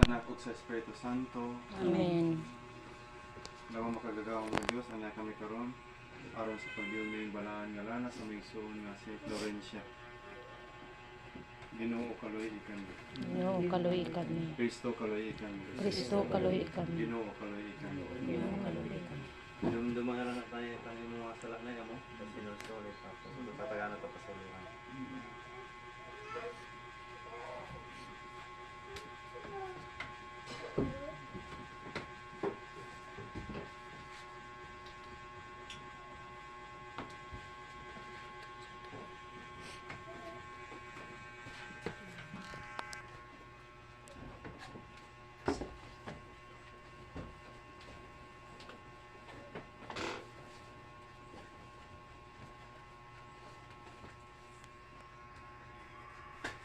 Anak ug sa Espiritu Santo. Amen. Lawa makagagawang ng Diyos, anak kami karon aron sa pagdiyon ning balaan nga lana sa migsuon nga si Florencia. Ginoo kaloy ikan. Ginoo kaloy kami. Kristo kaloy ikan. Kristo kaloy kami. Ginoo kaloy ikan. Ginoo kaloy kami. Dumduman na lang tayo mga salat na mo. Kasi sorry pa. Tatagana to pa sa ulo.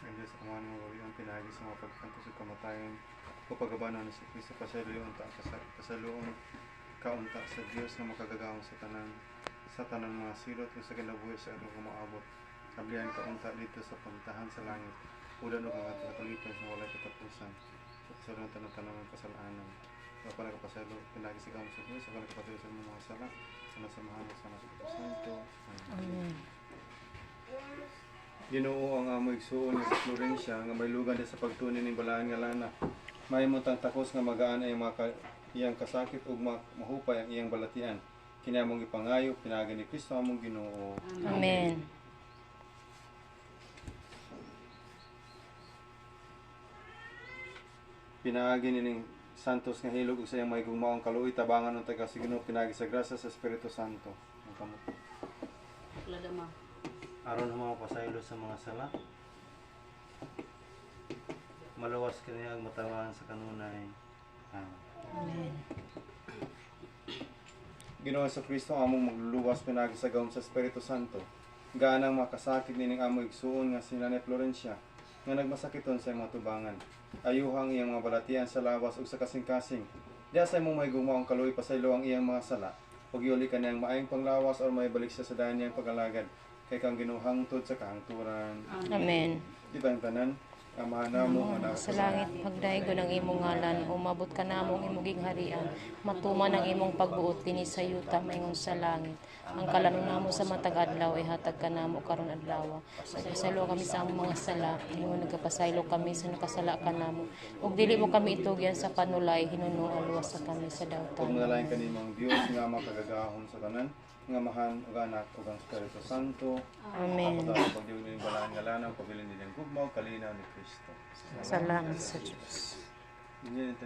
Ang Diyos ang mga wali ang pinagi sa mga pagkanto sa kamatayan o pagabana ni si Kristo pasaluon kaunta sa Diyos na makagagawang sa tanan mga silot o sa kinabuhi sa atong kumaabot. Kablihan kaunta dito sa pantahan sa langit. Ulan o mga katalipan sa walay katapusan. Sa pasaluon tanang ng kasalanan. Sa panagpasalo, pinagi sa gamit sa Diyos, sa panagpasalo sa mga sala, sa nasamahan sa Espiritu Santo. Amen. Ginoo ang amoy igsuon nga sa Florencia nga may lugan sa pagtunin ning balaan nga lana. Mahimong tang takos nga magaan ay iyang kasakit ug mahupay ang iyang balatian. Kini among ipangayo pinaagi ni Kristo among Ginoo. Amen. Pinaagi nining Santos nga hilog ug sa iyang may gugmaong kaluoy tabangan ng taga si Ginoo pinaagi sa grasya sa Espiritu Santo. Ang kamot. Ladama. Aron mga pasaylo sa mga sala. Maluwas kaniya ang matawan sa kanunay. Amen. Ginoo sa Kristo among magluluwas pinagi sa gawom sa Espiritu Santo. Gaanang makasakit nining amoy igsuon nga si Nanay Florencia nga nagmasakiton sa iyang mga tubangan. Ayuhang iyang mga balatian sa lawas ug sa kasing-kasing. Diya sa imong may gumaong kaluoy pasaylo ang iyang mga sala. Ug iuli kaniyang maayong panglawas o may balik siya sa daan niyang pag-alagad. Kay kang Ginoo hangtod sa kahangturan. Amen. Di ba ang tanan? Amahan namo nga Sa langit, pagdaigo ng imong ngalan, umabot ka namong imong harian, matuman ang imong pagbuot dinhi sa yuta maingon sa langit. Ang kalanon namo sa matag adlaw ay hatag ka namo karon adlaw. Nagpasaylo kami sa among mga sala, ingon nagpasaylo kami sa nakasala ka namo. Ug dili mo kami itugyan sa panulay, hinuno aluwas sa kami sa Ug dawtan. nalain kanimong Dios nga makagagahon sa tanan, nga mahan ug anak ug ang Espiritu Santo. Amen. Ako daw pagdiyon ning balaan nga lanang pabilin din gugmaw kalinaw ni Kristo. Salamat sa Diyos. Hindi nito